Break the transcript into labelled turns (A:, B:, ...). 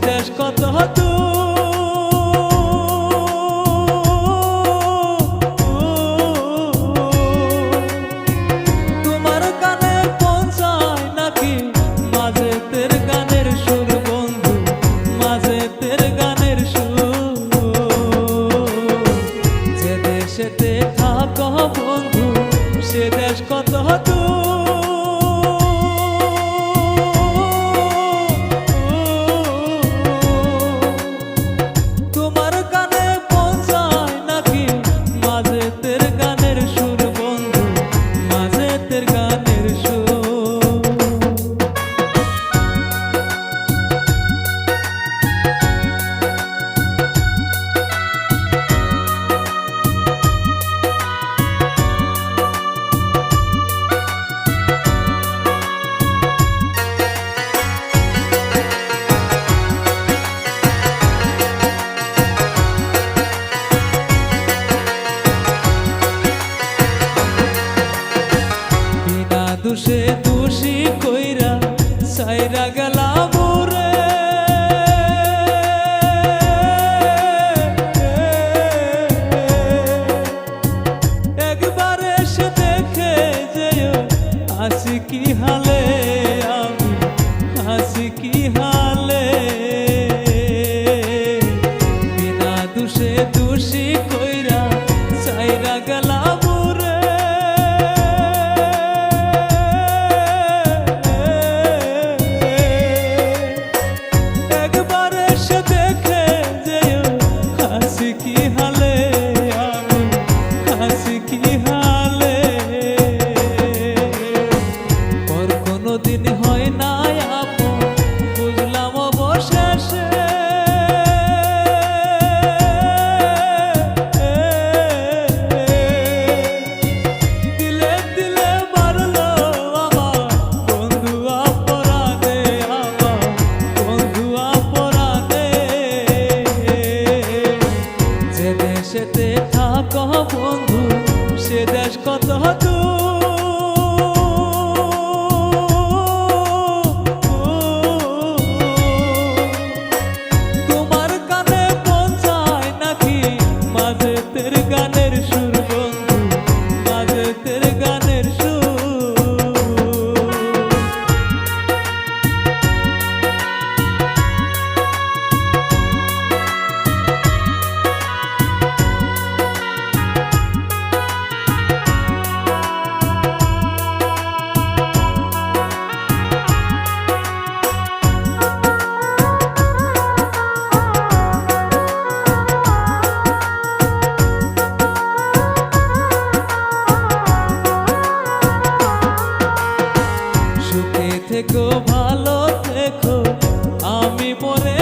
A: দেশ কত তোমার কানে পৌঁছায় নাকি মাঝে তের গানের সুর বন্ধু, মাঝে তের গানের সুর। যে দেশেতে থাকো বন্ধু সে দেশ কত দুষে দোষী কইরা সাইরা গেলাম রে, একবার এসে দেখে যেও হাসি কি হালে, আমি হাসি কি হালে। বিনা দুষে দোষী কইরা সাইরা গেলাম সেতে থাকো বন্ধু সে দেশ কত তোমার কানে পৌঁছায় নাকি মাঝে তের গানের সুর বন্ধু, মাঝে তের গানের সুর। থেকো ভালো থেকো আমি মরে